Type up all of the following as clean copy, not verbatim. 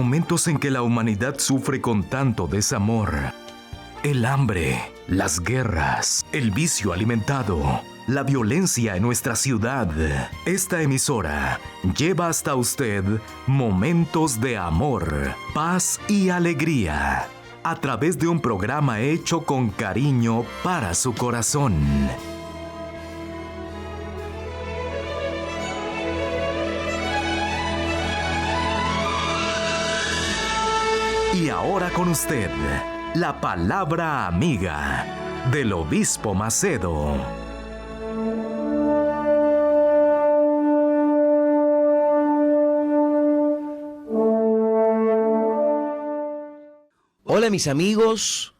momentos en que la humanidad sufre con tanto desamor. El hambre, las guerras, el vicio alimentado, la violencia en nuestra ciudad. Esta emisora lleva hasta usted momentos de amor, paz y alegría, a través de un programa hecho con cariño para su corazón. Y ahora con usted, la palabra amiga del Obispo Macedo. Hola mis amigos,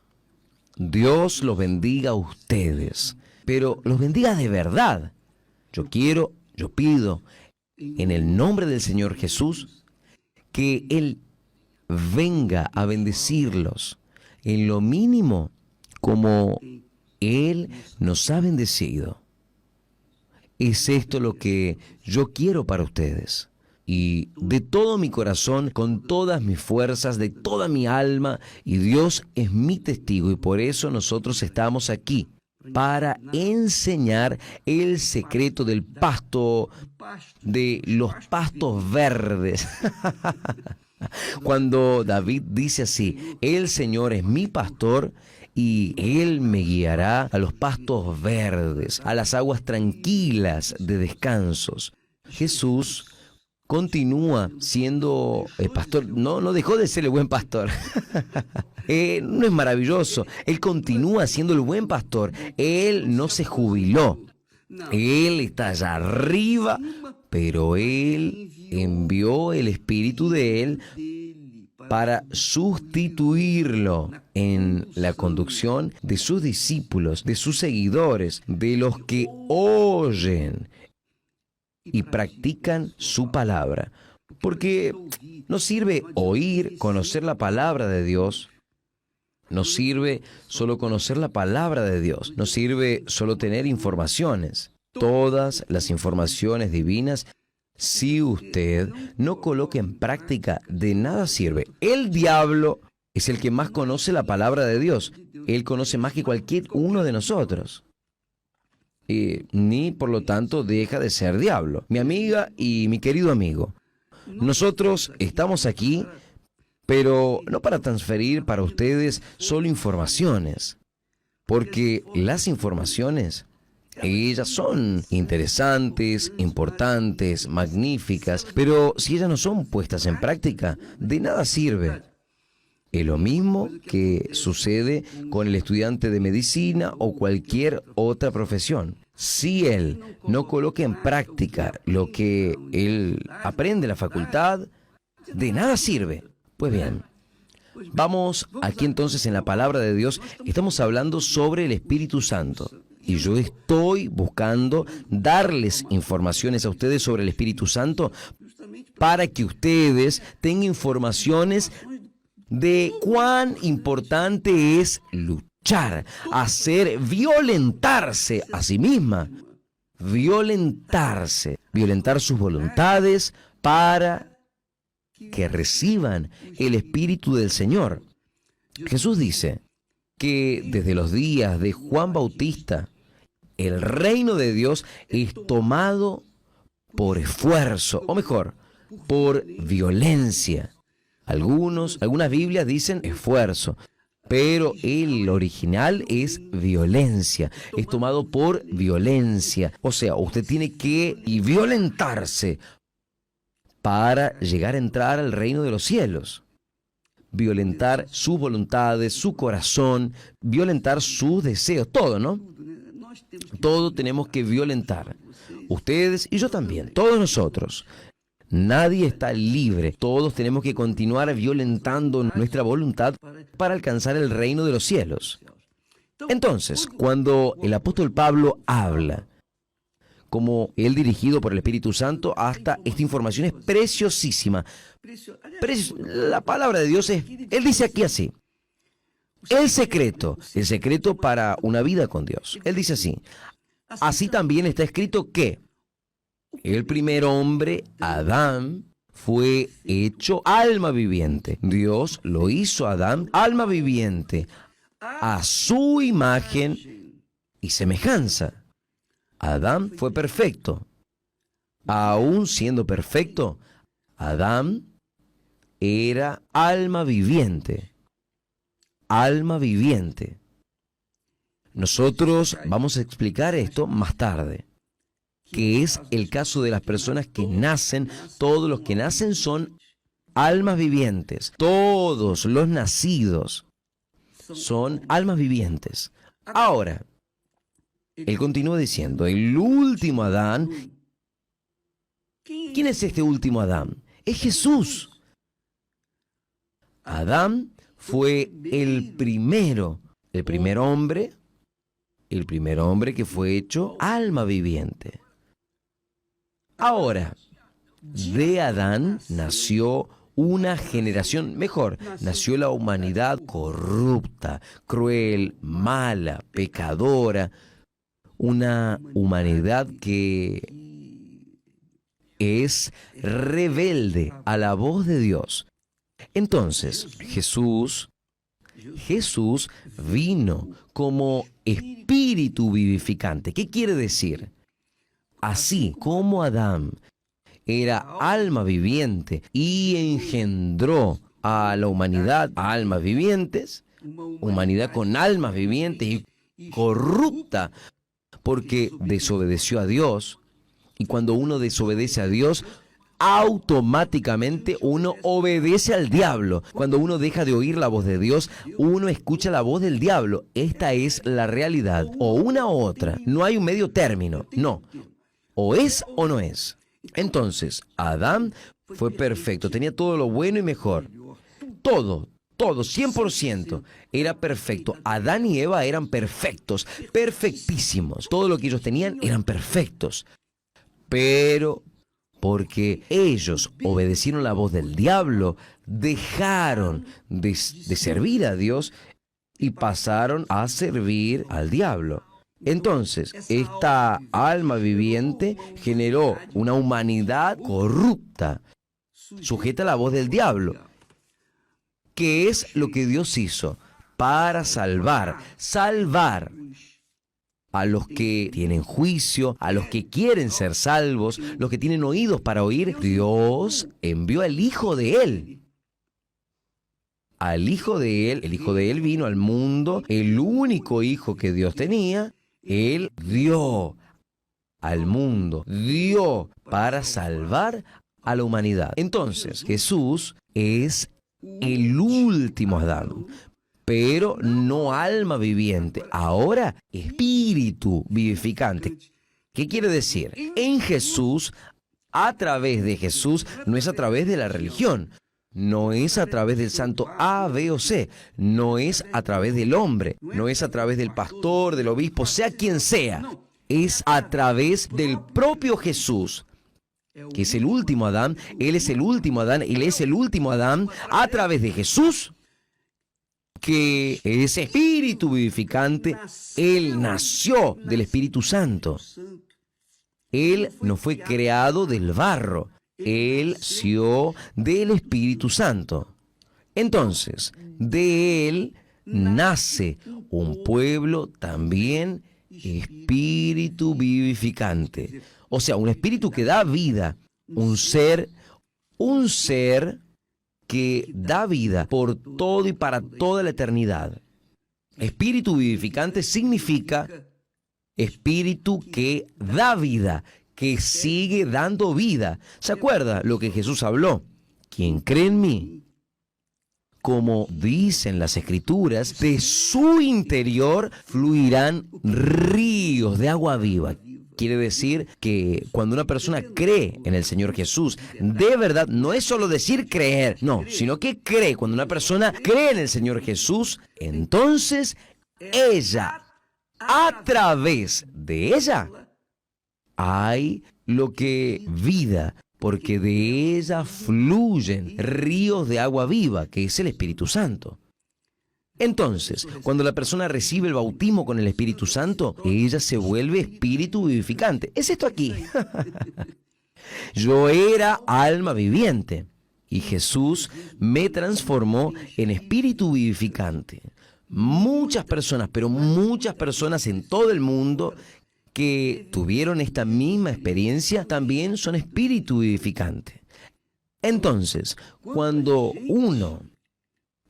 Dios los bendiga a ustedes, pero los bendiga de verdad. Yo pido, en el nombre del Señor Jesús, que Él venga a bendecirlos en lo mínimo como Él nos ha bendecido. Es esto lo que yo quiero para ustedes. Y de todo mi corazón, con todas mis fuerzas, de toda mi alma, y Dios es mi testigo, y por eso nosotros estamos aquí, para enseñar el secreto del pasto, de los pastos verdes. Cuando David dice así: el Señor es mi pastor y Él me guiará a los pastos verdes, a las aguas tranquilas de descansos. Jesús continúa siendo el pastor, no dejó de ser el buen pastor. ¿No es maravilloso? Él continúa siendo el buen pastor. Él no se jubiló. Él está allá arriba, pero Él envió el Espíritu de Él para sustituirlo en la conducción de sus discípulos, de sus seguidores, de los que oyen y practican su palabra. Porque no sirve oír, conocer la palabra de Dios. No sirve solo conocer la palabra de Dios. No sirve solo tener informaciones. Todas las informaciones divinas, si usted no coloca en práctica, de nada sirve. El diablo es el que más conoce la palabra de Dios. Él conoce más que cualquier uno de nosotros. Ni por lo tanto deja de ser diablo. Mi amiga y mi querido amigo, nosotros estamos aquí, pero no para transferir para ustedes solo informaciones, porque las informaciones, ellas son interesantes, importantes, magníficas, pero si ellas no son puestas en práctica, de nada sirve. Es lo mismo que sucede con el estudiante de medicina o cualquier otra profesión. Si él no coloca en práctica lo que él aprende en la facultad, de nada sirve. Pues bien, vamos aquí entonces en la palabra de Dios. Estamos hablando sobre el Espíritu Santo. Y yo estoy buscando darles informaciones a ustedes sobre el Espíritu Santo para que ustedes tengan informaciones de cuán importante es luchar, violentarse a sí misma, violentar sus voluntades para que reciban el Espíritu del Señor. Jesús dice que desde los días de Juan Bautista, el reino de Dios es tomado por esfuerzo, o mejor, por violencia. Algunas Biblias dicen esfuerzo, pero el original es violencia. Es tomado por violencia. O sea, usted tiene que violentarse para llegar a entrar al reino de los cielos. Violentar sus voluntades, su corazón, violentar sus deseos, todo, ¿no? Todo tenemos que violentar. Ustedes y yo también, todos nosotros. Nadie está libre. Todos tenemos que continuar violentando nuestra voluntad para alcanzar el reino de los cielos. Entonces, cuando el apóstol Pablo habla, como él dirigido por el Espíritu Santo, hasta esta información es preciosísima. La palabra de Dios él dice aquí así: el secreto para una vida con Dios. Él dice así: así también está escrito que el primer hombre, Adán, fue hecho alma viviente. Dios lo hizo a Adán alma viviente, a su imagen y semejanza. Adán fue perfecto. Aún siendo perfecto, Adán era alma viviente. Alma viviente. Nosotros vamos a explicar esto más tarde, que es el caso de las personas que nacen. Todos los que nacen son almas vivientes. Todos los nacidos son almas vivientes. Ahora, él continúa diciendo, el último Adán. ¿Quién es este último Adán? Es Jesús. Adán fue el primer hombre que fue hecho alma viviente. Ahora, de Adán nació una generación, nació la humanidad corrupta, cruel, mala, pecadora, una humanidad que es rebelde a la voz de Dios. Entonces, Jesús vino como espíritu vivificante. ¿Qué quiere decir? Así como Adán era alma viviente y engendró a la humanidad a almas vivientes, humanidad con almas vivientes y corrupta porque desobedeció a Dios. Y cuando uno desobedece a Dios, automáticamente uno obedece al diablo. Cuando uno deja de oír la voz de Dios, uno escucha la voz del diablo. Esta es la realidad. O una u otra. No hay un medio término. No. O es o no es. Entonces, Adán fue perfecto. Tenía todo lo bueno y mejor. Todo, 100%. Era perfecto. Adán y Eva eran perfectos. Perfectísimos. Todo lo que ellos tenían eran perfectos. Pero porque ellos obedecieron la voz del diablo, dejaron de servir a Dios y pasaron a servir al diablo. Entonces, esta alma viviente generó una humanidad corrupta, sujeta a la voz del diablo. ¿Qué es lo que Dios hizo? Para salvar a los que tienen juicio, a los que quieren ser salvos, los que tienen oídos para oír. Dios envió al Hijo de Él. Al Hijo de Él, el Hijo de Él vino al mundo, el único Hijo que Dios tenía, Él dio al mundo, dio para salvar a la humanidad. Entonces, Jesús es el último Adán, pero no alma viviente, ahora espíritu vivificante. ¿Qué quiere decir? En Jesús, a través de Jesús, no es a través de la religión, no es a través del santo A, B o C, no es a través del hombre, no es a través del pastor, del obispo, sea quien sea, es a través del propio Jesús, que es el último Adán. Él es el último Adán, Él es el último Adán, a través de Jesús, que es espíritu vivificante. Él nació del Espíritu Santo. Él no fue creado del barro, Él nació del Espíritu Santo. Entonces, de Él nace un pueblo también espíritu vivificante. O sea, un espíritu que da vida, un ser que da vida por todo y para toda la eternidad. Espíritu vivificante significa espíritu que da vida, que sigue dando vida. ¿Se acuerda lo que Jesús habló? Quien cree en mí, como dicen las Escrituras, de su interior fluirán ríos de agua viva. Quiere decir que cuando una persona cree en el Señor Jesús, de verdad, no es solo decir creer, no, sino que cree. Cuando una persona cree en el Señor Jesús, entonces ella, a través de ella, hay lo que vida, porque de ella fluyen ríos de agua viva, que es el Espíritu Santo. Entonces, cuando la persona recibe el bautismo con el Espíritu Santo, ella se vuelve espíritu vivificante. Es esto aquí. Yo era alma viviente y Jesús me transformó en espíritu vivificante. Muchas personas, pero muchas personas en todo el mundo que tuvieron esta misma experiencia también son espíritu vivificante. Entonces, cuando uno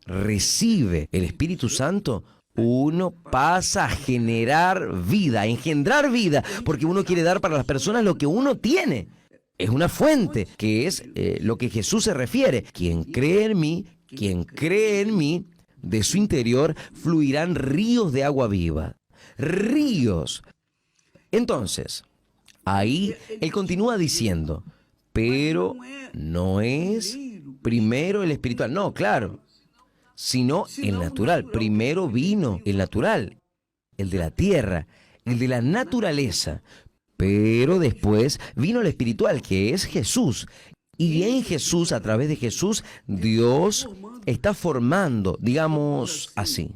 recibe el Espíritu Santo, uno pasa a generar vida, a engendrar vida, porque uno quiere dar para las personas lo que uno tiene. Es una fuente, que es lo que Jesús se refiere. Quien cree en mí, de su interior fluirán ríos de agua viva. Ríos. Entonces, ahí él continúa diciendo, pero no es primero el espiritual. No, claro, sino el natural. Primero vino el natural, el de la tierra, el de la naturaleza. Pero después vino el espiritual, que es Jesús. Y en Jesús, a través de Jesús, Dios está formando, digamos así,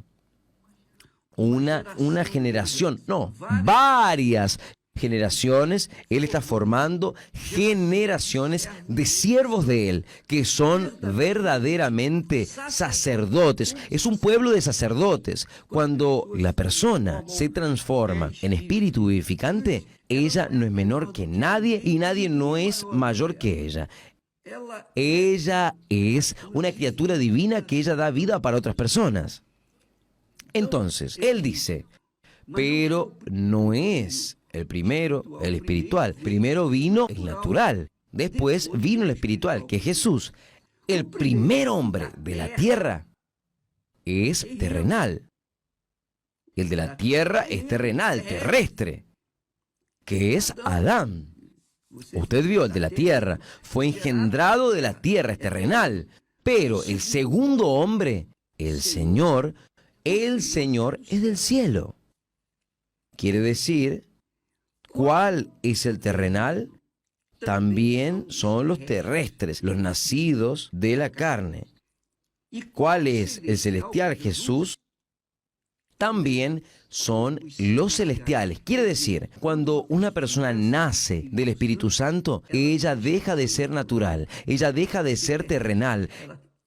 una generación, no, varias generaciones. Él está formando generaciones de siervos de Él, que son verdaderamente sacerdotes. Es un pueblo de sacerdotes. Cuando la persona se transforma en espíritu vivificante, ella no es menor que nadie y nadie no es mayor que ella. Ella es una criatura divina que ella da vida para otras personas. Entonces, él dice, pero no es el primero, el espiritual. Primero vino el natural, después vino el espiritual, que es Jesús. El primer hombre de la tierra es terrenal. El de la tierra es terrenal, terrestre, que es Adán. Usted vio, el de la tierra fue engendrado de la tierra, es terrenal. Pero el segundo hombre, el Señor es del cielo. Quiere decir, ¿cuál es el terrenal? También son los terrestres, los nacidos de la carne. ¿Cuál es el celestial? Jesús. También son los celestiales. Quiere decir, cuando una persona nace del Espíritu Santo, ella deja de ser natural, ella deja de ser terrenal.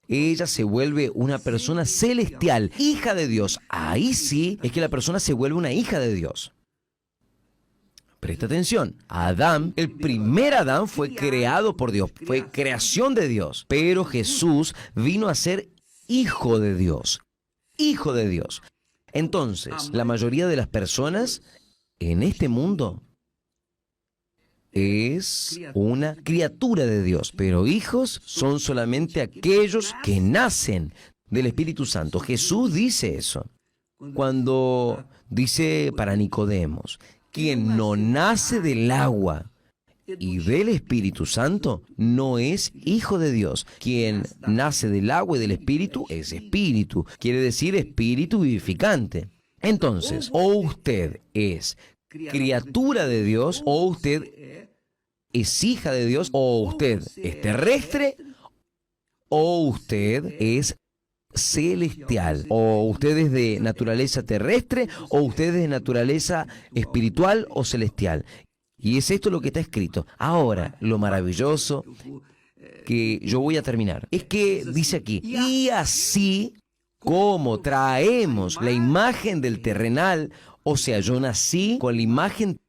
Ella se vuelve una persona celestial, hija de Dios. Ahí sí es que la persona se vuelve una hija de Dios. Presta atención. Adán, el primer Adán fue creado por Dios, fue creación de Dios. Pero Jesús vino a ser hijo de Dios. Hijo de Dios. Entonces, la mayoría de las personas en este mundo es una criatura de Dios, pero hijos son solamente aquellos que nacen del Espíritu Santo. Jesús dice eso cuando dice para Nicodemos, quien no nace del agua y del Espíritu Santo no es hijo de Dios. Quien nace del agua y del Espíritu es espíritu, quiere decir espíritu vivificante. Entonces, o usted es criatura de Dios, o usted es hija de Dios, o usted es terrestre, o usted es celestial, o usted es de naturaleza terrestre, o usted es de naturaleza espiritual o celestial. Y es esto lo que está escrito. Ahora, lo maravilloso que yo voy a terminar es que dice aquí, y así como traemos la imagen del terrenal, o sea, yo nací con la imagen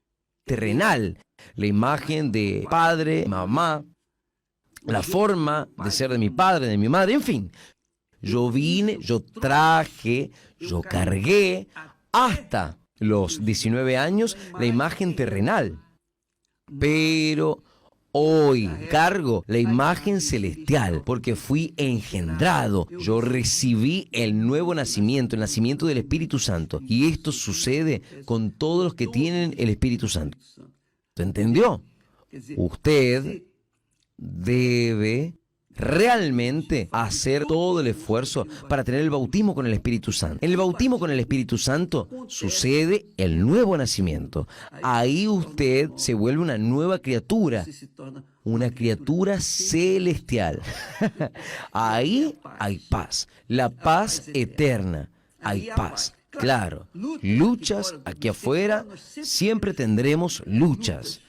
terrenal, la imagen de padre, mamá, la forma de ser de mi padre, de mi madre, en fin. Yo vine, yo traje, yo cargué hasta los 19 años la imagen terrenal. Pero hoy cargo la imagen celestial porque fui engendrado. Yo recibí el nuevo nacimiento, el nacimiento del Espíritu Santo. Y esto sucede con todos los que tienen el Espíritu Santo. ¿Entendió? Usted debe realmente hacer todo el esfuerzo para tener el bautismo con el Espíritu Santo. En el bautismo con el Espíritu Santo sucede el nuevo nacimiento. Ahí usted se vuelve una nueva criatura, una criatura celestial. Ahí hay paz, la paz eterna. Hay paz, claro. Luchas aquí afuera, siempre tendremos luchas.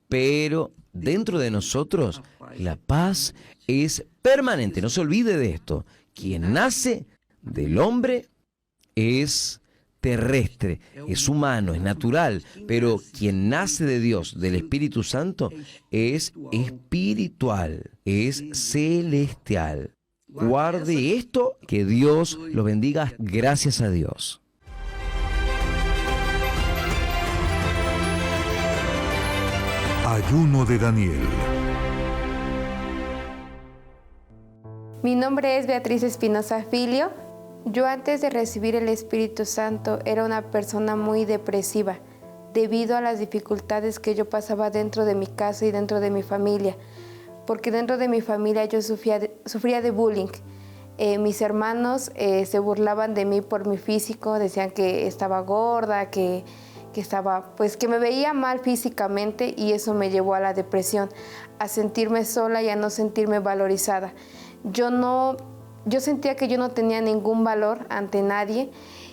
pero dentro de nosotros la paz es permanente. No se olvide de esto. Quien nace del hombre es terrestre, es humano, es natural, pero quien nace de Dios, del Espíritu Santo, es espiritual, es celestial. Guarde esto, que Dios lo bendiga. Gracias a Dios. Ayuno de Daniel. Mi nombre es Beatriz Espinosa Filio. Yo antes de recibir el Espíritu Santo era una persona muy depresiva debido a las dificultades que yo pasaba dentro de mi casa y dentro de mi familia, porque dentro de mi familia yo sufría de bullying. Mis hermanos se burlaban de mí por mi físico, decían que estaba gorda, que me veía mal físicamente, y eso me llevó a la depresión, a sentirme sola y a no sentirme valorizada. Yo sentía que yo no tenía ningún valor ante nadie,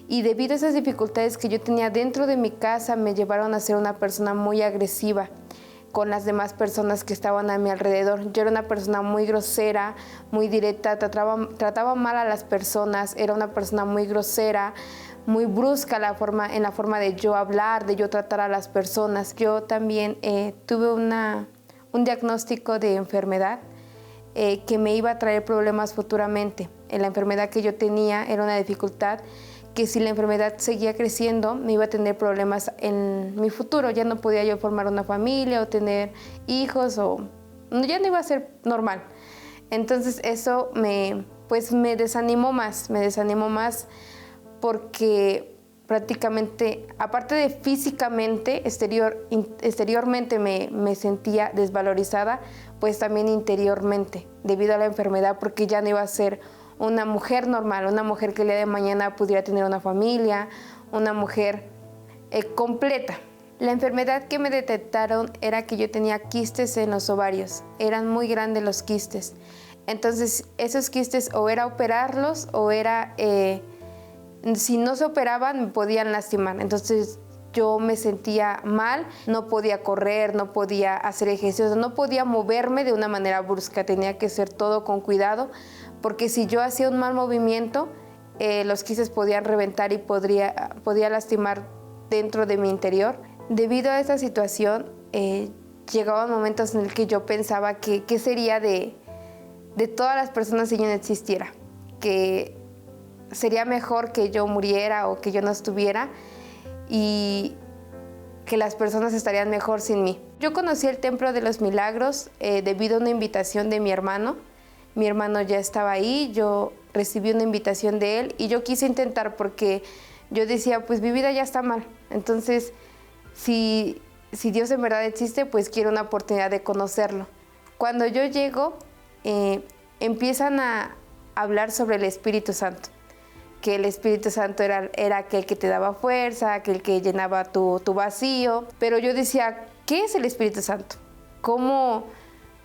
y debido a esas dificultades que yo tenía dentro de mi casa me llevaron a ser una persona muy agresiva con las demás personas que estaban a mi alrededor. Yo era una persona muy grosera, muy directa, trataba mal a las personas, era una persona muy grosera, muy brusca en la forma de yo hablar, de yo tratar a las personas. Yo también tuve un diagnóstico de enfermedad que me iba a traer problemas futuramente. La enfermedad que yo tenía era una dificultad que, si la enfermedad seguía creciendo, me iba a tener problemas en mi futuro. Ya no podía yo formar una familia o tener hijos, ya no iba a ser normal. Entonces eso me desanimó más, porque prácticamente, aparte de físicamente, exteriormente me sentía desvalorizada, pues también interiormente, debido a la enfermedad, porque ya no iba a ser una mujer normal, una mujer que el día de mañana pudiera tener una familia, una mujer completa. La enfermedad que me detectaron era que yo tenía quistes en los ovarios, eran muy grandes los quistes. Entonces esos quistes o era operarlos o era... si no se operaban me podían lastimar. Entonces yo me sentía mal, no podía correr, no podía hacer ejercicios, no podía moverme de una manera brusca, tenía que hacer todo con cuidado, porque si yo hacía un mal movimiento, los quistes podían reventar y podía lastimar dentro de mi interior. Debido a esta situación, llegaban momentos en el que yo pensaba que qué sería de todas las personas si yo no existiera, que sería mejor que yo muriera o que yo no estuviera, y que las personas estarían mejor sin mí. Yo conocí el Templo de los Milagros debido a una invitación de mi hermano. Mi hermano ya estaba ahí, yo recibí una invitación de él y yo quise intentar, porque yo decía, pues mi vida ya está mal. Entonces, si Dios en verdad existe, pues quiero una oportunidad de conocerlo. Cuando yo llego, empiezan a hablar sobre el Espíritu Santo, que el Espíritu Santo era aquel que te daba fuerza, aquel que llenaba tu vacío. Pero yo decía, ¿qué es el Espíritu Santo? ¿Cómo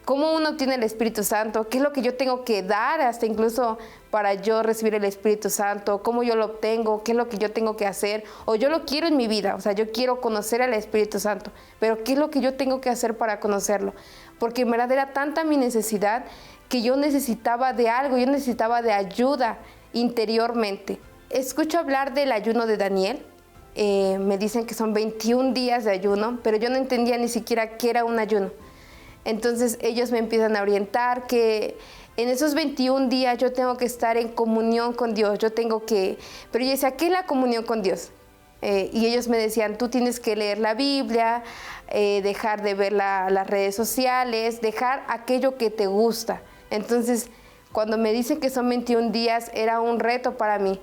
uno obtiene el Espíritu Santo? ¿Qué es lo que yo tengo que dar hasta incluso para yo recibir el Espíritu Santo? ¿Cómo yo lo obtengo? ¿Qué es lo que yo tengo que hacer? O yo lo quiero en mi vida, o sea, yo quiero conocer al Espíritu Santo, pero ¿qué es lo que yo tengo que hacer para conocerlo? Porque en verdad era tanta mi necesidad que yo necesitaba de algo, yo necesitaba de ayuda interiormente. Escucho hablar del ayuno de Daniel, me dicen que son 21 días de ayuno, pero yo no entendía ni siquiera qué era un ayuno. Entonces ellos me empiezan a orientar que en esos 21 días yo tengo que estar en comunión con Dios, pero yo decía, ¿qué es la comunión con Dios? Y ellos me decían, tú tienes que leer la Biblia, dejar de ver las redes sociales, dejar aquello que te gusta. Entonces, cuando me dicen que son 21 días, era un reto para mí.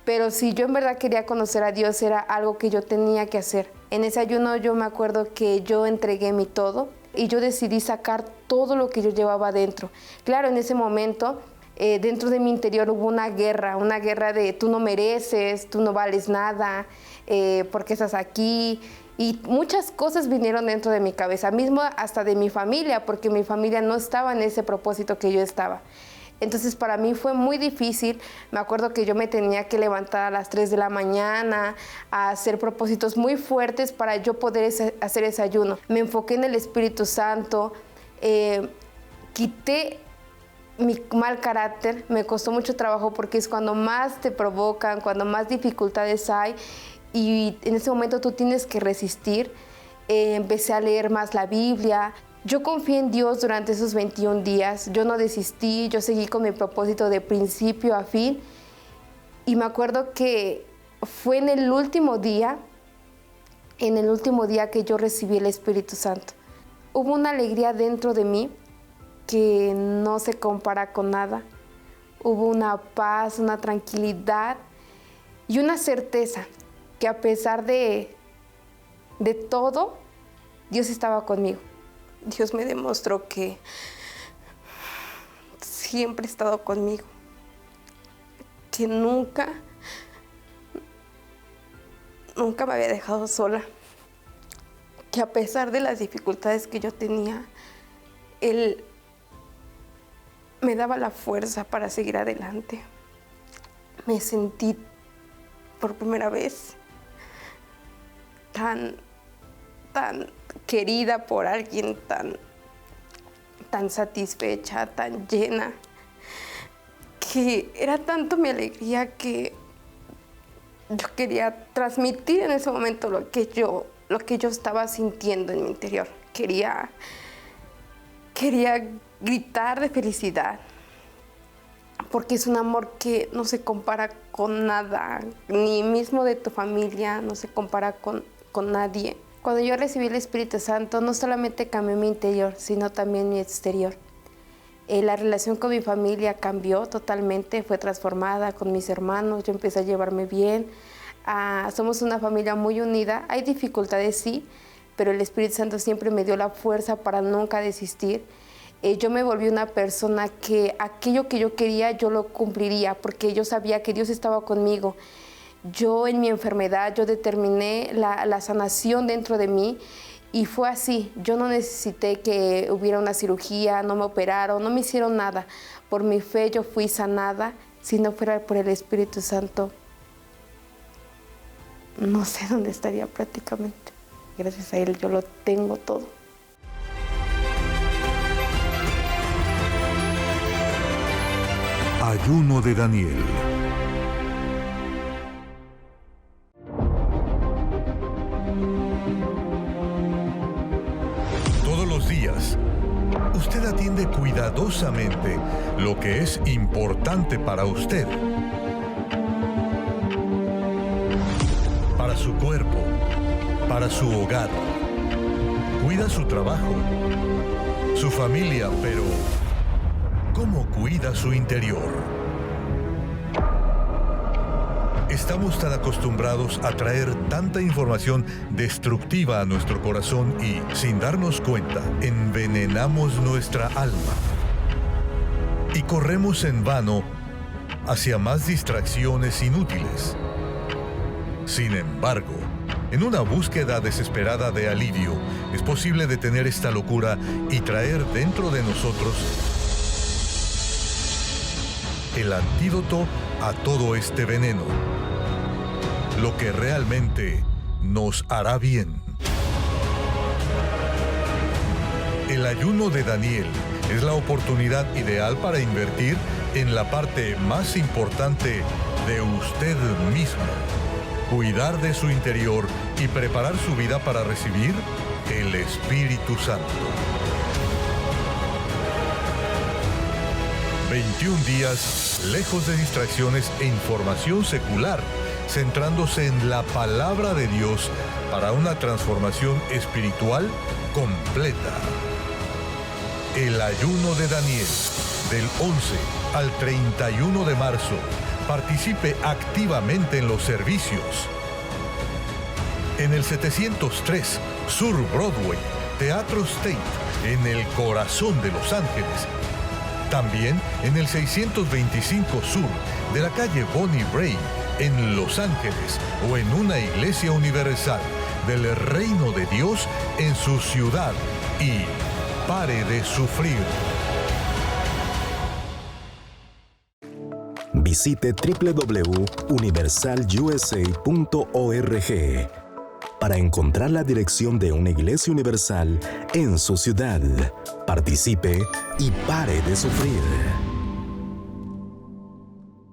Pero si yo en verdad quería conocer a Dios, era algo que yo tenía que hacer. En ese ayuno yo me acuerdo que yo entregué mi todo y yo decidí sacar todo lo que yo llevaba dentro. Claro, en ese momento, dentro de mi interior hubo una guerra de tú no mereces, tú no vales nada, ¿por qué estás aquí? Y muchas cosas vinieron dentro de mi cabeza, mismo hasta de mi familia, porque mi familia no estaba en ese propósito que yo estaba. Entonces para mí fue muy difícil. Me acuerdo que yo me tenía que levantar a las 3 de la mañana a hacer propósitos muy fuertes para yo poder hacer ese ayuno. Me enfoqué en el Espíritu Santo, quité mi mal carácter. Me costó mucho trabajo porque es cuando más te provocan, cuando más dificultades hay, y en ese momento tú tienes que resistir. Empecé a leer más la Biblia. Yo confié en Dios durante esos 21 días. Yo no desistí, yo seguí con mi propósito de principio a fin. Y me acuerdo que fue en el último día que yo recibí el Espíritu Santo. Hubo una alegría dentro de mí que no se compara con nada. Hubo una paz, una tranquilidad y una certeza que a pesar de todo, Dios estaba conmigo. Dios me demostró que siempre ha estado conmigo, que nunca me había dejado sola, que a pesar de las dificultades que yo tenía, Él me daba la fuerza para seguir adelante. Me sentí por primera vez tan querida por alguien, tan satisfecha, tan llena, que era tanto mi alegría que yo quería transmitir en ese momento lo que yo estaba sintiendo en mi interior. Quería gritar de felicidad, porque es un amor que no se compara con nada, ni mismo de tu familia, no se compara con nadie. Cuando yo recibí el Espíritu Santo, no solamente cambió mi interior, sino también mi exterior. La relación con mi familia cambió totalmente, fue transformada con mis hermanos, yo empecé a llevarme bien. Somos una familia muy unida, hay dificultades sí, pero el Espíritu Santo siempre me dio la fuerza para nunca desistir. Yo me volví una persona que aquello que yo quería, yo lo cumpliría, porque yo sabía que Dios estaba conmigo. Yo en mi enfermedad, yo determiné la sanación dentro de mí y fue así. Yo no necesité que hubiera una cirugía, no me operaron, no me hicieron nada. Por mi fe yo fui sanada. Si no fuera por el Espíritu Santo, no sé dónde estaría prácticamente. Gracias a Él yo lo tengo todo. Ayuno de Daniel. Todos los días, usted atiende cuidadosamente lo que es importante para usted. Para su cuerpo, para su hogar. Cuida su trabajo, su familia, pero ¿cómo cuida su interior? Estamos tan acostumbrados a traer tanta información destructiva a nuestro corazón y, sin darnos cuenta, envenenamos nuestra alma. Y corremos en vano hacia más distracciones inútiles. Sin embargo, en una búsqueda desesperada de alivio, es posible detener esta locura y traer dentro de nosotros el antídoto a todo este veneno, lo que realmente nos hará bien. El ayuno de Daniel es la oportunidad ideal para invertir en la parte más importante de usted mismo, cuidar de su interior y preparar su vida para recibir el Espíritu Santo. 21 días lejos de distracciones e información secular, centrándose en la palabra de Dios para una transformación espiritual completa. El ayuno de Daniel, del 11 al 31 de marzo. Participe activamente en los servicios. En el 703 Sur Broadway, Teatro State, en el corazón de Los Ángeles. También en el 625 Sur de la calle Bonnie Brae, en Los Ángeles, o en una iglesia universal del Reino de Dios en su ciudad. Y pare de sufrir. visite www.universalusa.org para encontrar la dirección de una iglesia universal en su ciudad. Participe y pare de sufrir.